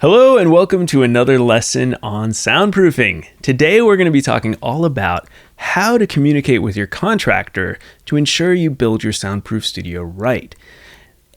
Hello and welcome to another lesson on soundproofing. Today we're going to be talking all about how to communicate with your contractor to ensure you build your soundproof studio right.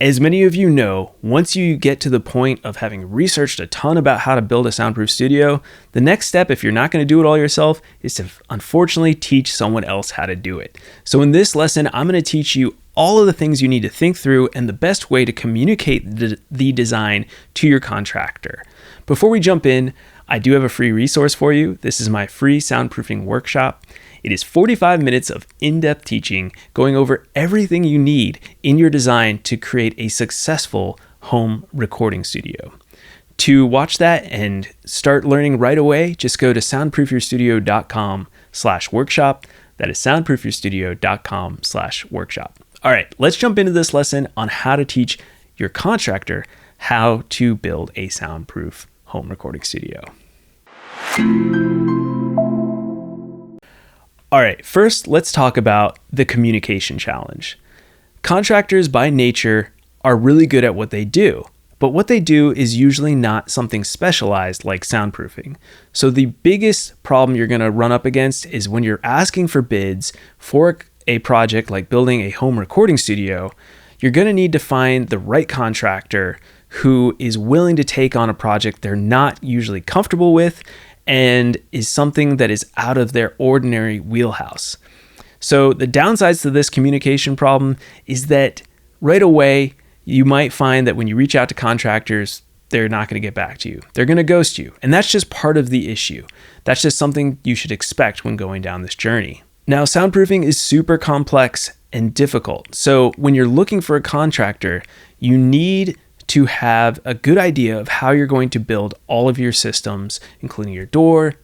As many of you know, once you get to the point of having researched a ton about how to build a soundproof studio, the next step, if you're not going to do it all yourself, is to unfortunately teach someone else how to do it. So in this lesson, I'm going to teach you all of the things you need to think through and the best way to communicate the design to your contractor. Before we jump in, I do have a free resource for you. This is my free soundproofing workshop. It is 45 minutes of in-depth teaching going over everything you need in your design to create a successful home recording studio. To watch that and start learning right away, just go to soundproofyourstudio.com/workshop. That is soundproofyourstudio.com/workshop. All right, let's jump into this lesson on how to teach your contractor how to build a soundproof home recording studio. All right, first let's talk about the communication challenge. Contractors by nature are really good at what they do, but what they do is usually not something specialized like soundproofing. So the biggest problem you're gonna run up against is when you're asking for bids for a project like building a home recording studio, you're gonna need to find the right contractor who is willing to take on a project they're not usually comfortable with and is something that is out of their ordinary wheelhouse. So the downsides to this communication problem is that right away, you might find that when you reach out to contractors, they're not going to get back to you. They're going to ghost you. And that's just part of the issue. That's just something you should expect when going down this journey. Now, soundproofing is super complex and difficult. So when you're looking for a contractor, you need to have a good idea of how you're going to build all of your systems, including your doors,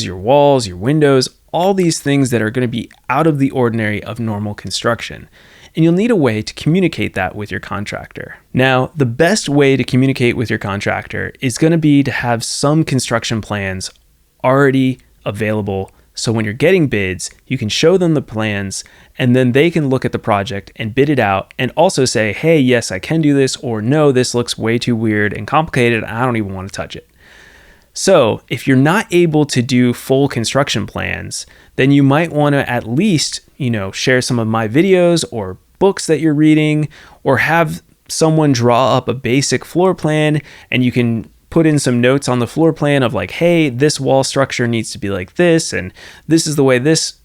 your walls, your windows, all these things that are going to be out of the ordinary of normal construction. And you'll need a way to communicate that with your contractor. Now, the best way to communicate with your contractor is going to be to have some construction plans already available. So when you're getting bids, you can show them the plans and then they can look at the project and bid it out and also say, hey, yes, I can do this, or no, this looks way too weird and complicated. I don't even want to touch it. So if you're not able to do full construction plans, then you might want to at least, share some of my videos or books that you're reading, or have someone draw up a basic floor plan and you can put in some notes on the floor plan of like, hey, this wall structure needs to be like this, and this is the way this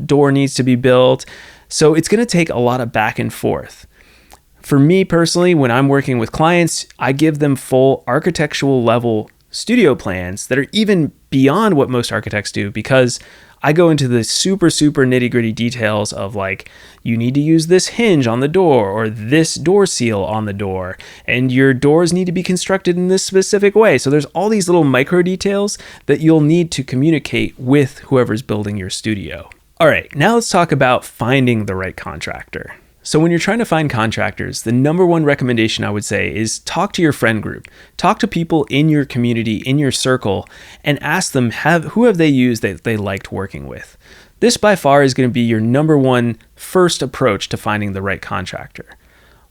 door needs to be built. So it's going to take a lot of back and forth. For me personally, when I'm working with clients, I give them full architectural level studio plans that are even beyond what most architects do, because I go into the super nitty gritty details of like, you need to use this hinge on the door or this door seal on the door, and your doors need to be constructed in this specific way. So there's all these little micro details that you'll need to communicate with whoever's building your studio. All right, now let's talk about finding the right contractor. So when you're trying to find contractors, the number one recommendation I would say is talk to your friend group. Talk to people in your community, in your circle, and ask them who have they used that they liked working with. This by far is going to be your number one first approach to finding the right contractor.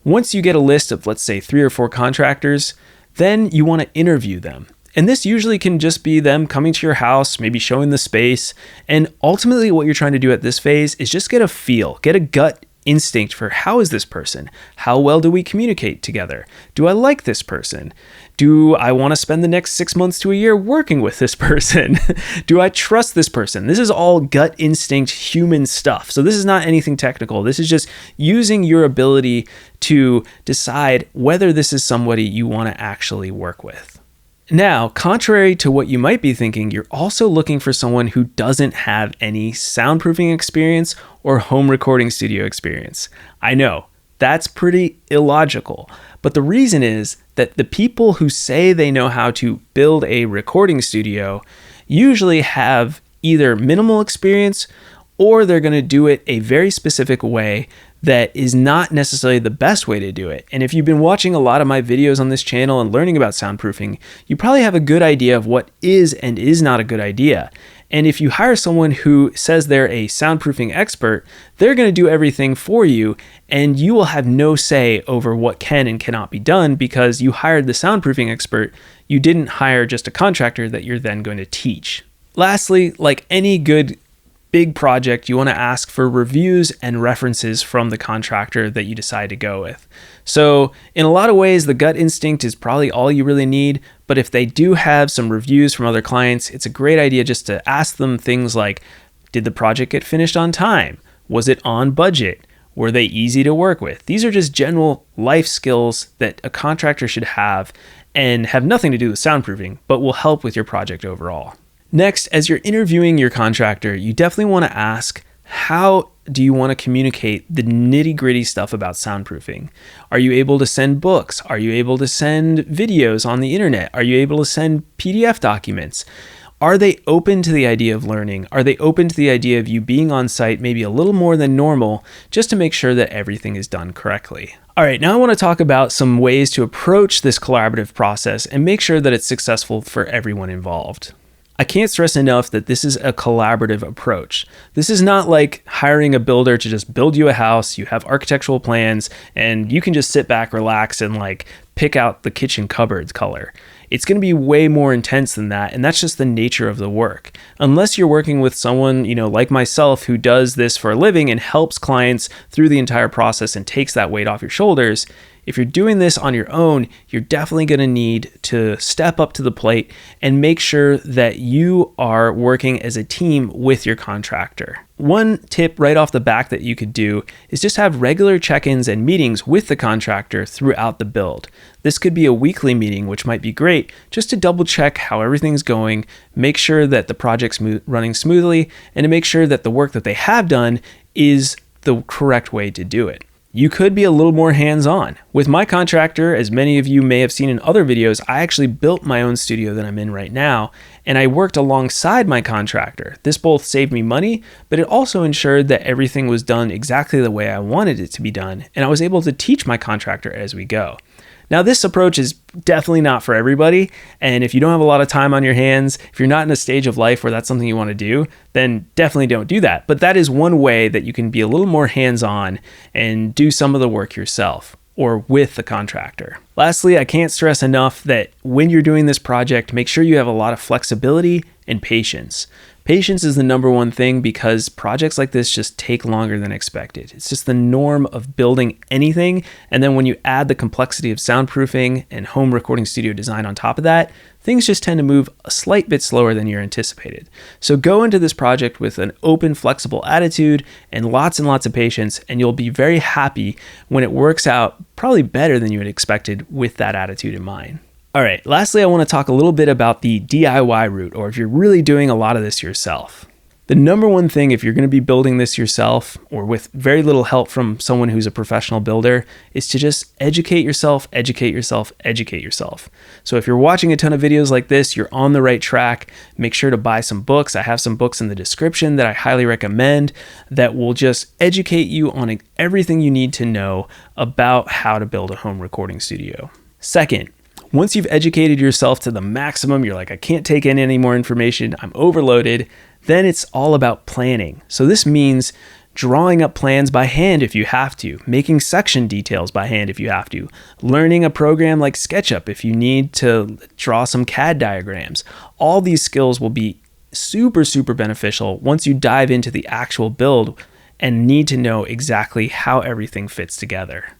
Once you get a list of, let's say, 3 or 4 contractors, then you want to interview them. And this usually can just be them coming to your house, maybe showing the space. And ultimately what you're trying to do at this phase is just get a feel, get a gut instinct for how is this person? How well do we communicate together? Do I like this person? Do I want to spend the next 6 months to a year working with this person? Do I trust this person? This is all gut instinct human stuff. So this is not anything technical. This is just using your ability to decide whether this is somebody you want to actually work with. Now, contrary to what you might be thinking, you're also looking for someone who doesn't have any soundproofing experience or home recording studio experience. I know, that's pretty illogical, but the reason is that the people who say they know how to build a recording studio usually have either minimal experience or they're going to do it a very specific way that is not necessarily the best way to do it. And if you've been watching a lot of my videos on this channel and learning about soundproofing, you probably have a good idea of what is and is not a good idea. And if you hire someone who says they're a soundproofing expert, they're going to do everything for you, and you will have no say over what can and cannot be done because you hired the soundproofing expert. You didn't hire just a contractor that you're then going to teach. Lastly, like any good big project, you want to ask for reviews and references from the contractor that you decide to go with. So in a lot of ways, the gut instinct is probably all you really need. But if they do have some reviews from other clients, it's a great idea just to ask them things like, did the project get finished on time? Was it on budget? Were they easy to work with? These are just general life skills that a contractor should have and have nothing to do with soundproofing, but will help with your project overall. Next, as you're interviewing your contractor, you definitely want to ask, how do you want to communicate the nitty-gritty stuff about soundproofing? Are you able to send books? Are you able to send videos on the internet? Are you able to send PDF documents? Are they open to the idea of learning? Are they open to the idea of you being on site maybe a little more than normal, just to make sure that everything is done correctly? All right, now I want to talk about some ways to approach this collaborative process and make sure that it's successful for everyone involved. I can't stress enough that this is a collaborative approach. This is not like hiring a builder to just build you a house. You have architectural plans and you can just sit back, relax, and like pick out the kitchen cupboards color. It's going to be way more intense than that, and that's just the nature of the work. Unless you're working with someone, like myself, who does this for a living and helps clients through the entire process and takes that weight off your shoulders, if you're doing this on your own, you're definitely going to need to step up to the plate and make sure that you are working as a team with your contractor. One tip right off the back that you could do is just have regular check-ins and meetings with the contractor throughout the build. This could be a weekly meeting, which might be great, just to double check how everything's going, make sure that the project's running smoothly, and to make sure that the work that they have done is the correct way to do it. You could be a little more hands-on. With my contractor, as many of you may have seen in other videos, I actually built my own studio that I'm in right now, and I worked alongside my contractor. This both saved me money, but it also ensured that everything was done exactly the way I wanted it to be done, and I was able to teach my contractor as we go. Now, this approach is definitely not for everybody, and if you don't have a lot of time on your hands, if you're not in a stage of life where that's something you want to do, then definitely don't do that. But that is one way that you can be a little more hands-on and do some of the work yourself or with the contractor. Lastly, I can't stress enough that when you're doing this project, make sure you have a lot of flexibility and patience. Patience is the number one thing because projects like this just take longer than expected. It's just the norm of building anything. And then when you add the complexity of soundproofing and home recording studio design on top of that, things just tend to move a slight bit slower than you're anticipated. So go into this project with an open, flexible attitude and lots of patience, and you'll be very happy when it works out probably better than you had expected with that attitude in mind. All right, lastly, I want to talk a little bit about the DIY route, or if you're really doing a lot of this yourself. The number one thing, if you're going to be building this yourself or with very little help from someone who's a professional builder, is to just educate yourself. So if you're watching a ton of videos like this, you're on the right track. Make sure to buy some books. I have some books in the description that I highly recommend that will just educate you on everything you need to know about how to build a home recording studio. Second, once you've educated yourself to the maximum, you're like, I can't take in any more information, I'm overloaded, then it's all about planning. So this means drawing up plans by hand if you have to, making section details by hand if you have to, learning a program like SketchUp if you need to draw some CAD diagrams. All these skills will be super beneficial once you dive into the actual build and need to know exactly how everything fits together.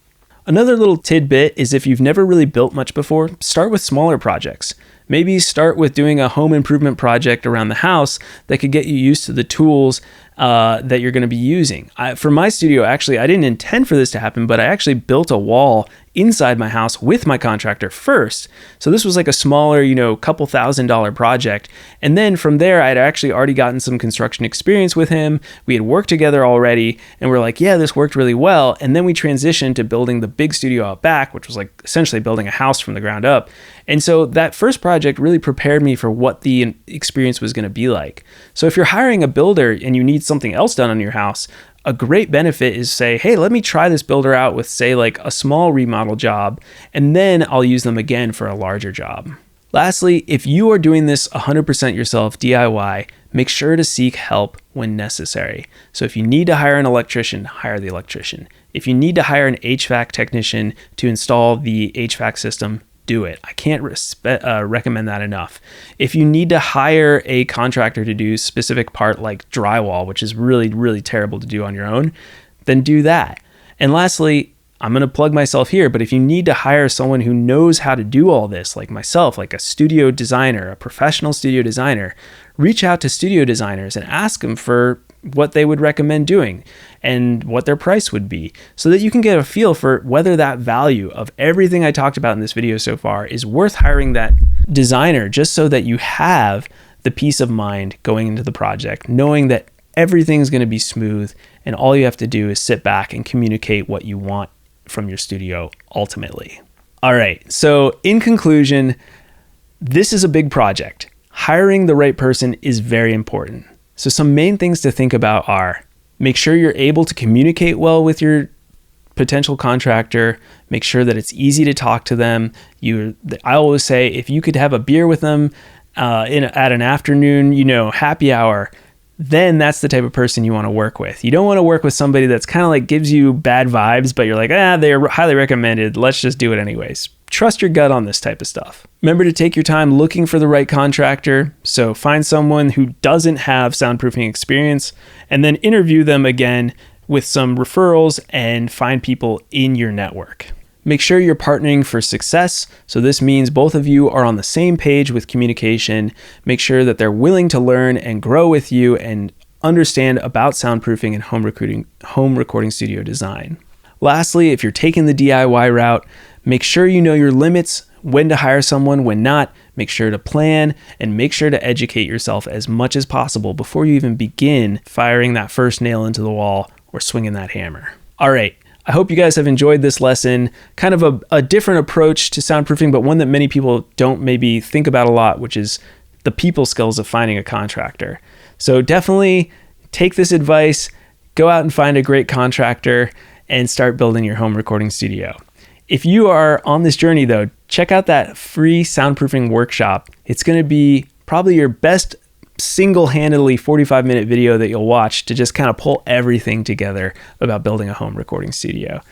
Another little tidbit is if you've never really built much before, start with smaller projects. Maybe start with doing a home improvement project around the house that could get you used to the tools that you're going to be using. For my studio, actually, I didn't intend for this to happen, but I actually built a wall inside my house with my contractor first. So this was like a smaller, couple $1,000 project. And then from there, I'd actually already gotten some construction experience with him. We had worked together already, and we're like, yeah, this worked really well. And then we transitioned to building the big studio out back, which was like essentially building a house from the ground up. And so that first project really prepared me for what the experience was going to be like. So if you're hiring a builder and you need something else done on your house, a great benefit is say, hey, let me try this builder out with, say, like a small remodel job, and then I'll use them again for a larger job. Lastly, if you are doing this 100% yourself, DIY, make sure to seek help when necessary. So if you need to hire an electrician, hire the electrician. If you need to hire an HVAC technician to install the HVAC system, do it. I can't recommend that enough. If you need to hire a contractor to do a specific part like drywall, which is really, really terrible to do on your own, then do that. And lastly, I'm going to plug myself here, but if you need to hire someone who knows how to do all this, like myself, like a studio designer, a professional studio designer, reach out to studio designers and ask them for what they would recommend doing and what their price would be, so that you can get a feel for whether that value of everything I talked about in this video so far is worth hiring that designer, just so that you have the peace of mind going into the project, knowing that everything's going to be smooth and all you have to do is sit back and communicate what you want from your studio ultimately. All right, so in conclusion, this is a big project. Hiring the right person is very important. So some main things to think about are: make sure you're able to communicate well with your potential contractor. Make sure that it's easy to talk to them. I always say, if you could have a beer with them at an afternoon, happy hour, then that's the type of person you want to work with. You don't want to work with somebody that's kind of like gives you bad vibes, but you're like, they're highly recommended, let's just do it anyways. Trust your gut on this type of stuff. Remember to take your time looking for the right contractor. So find someone who doesn't have soundproofing experience and then interview them again with some referrals and find people in your network. Make sure you're partnering for success. So this means both of you are on the same page with communication. Make sure that they're willing to learn and grow with you and understand about soundproofing and home recording studio design. Lastly, if you're taking the DIY route, make sure you know your limits, when to hire someone, when not. Make sure to plan and make sure to educate yourself as much as possible before you even begin firing that first nail into the wall or swinging that hammer. All right. I hope you guys have enjoyed this lesson, kind of a different approach to soundproofing, but one that many people don't maybe think about a lot, which is the people skills of finding a contractor. So definitely take this advice, go out and find a great contractor and start building your home recording studio. If you are on this journey though, check out that free soundproofing workshop. It's going to be probably your best single-handedly 45-minute video that you'll watch to just kind of pull everything together about building a home recording studio.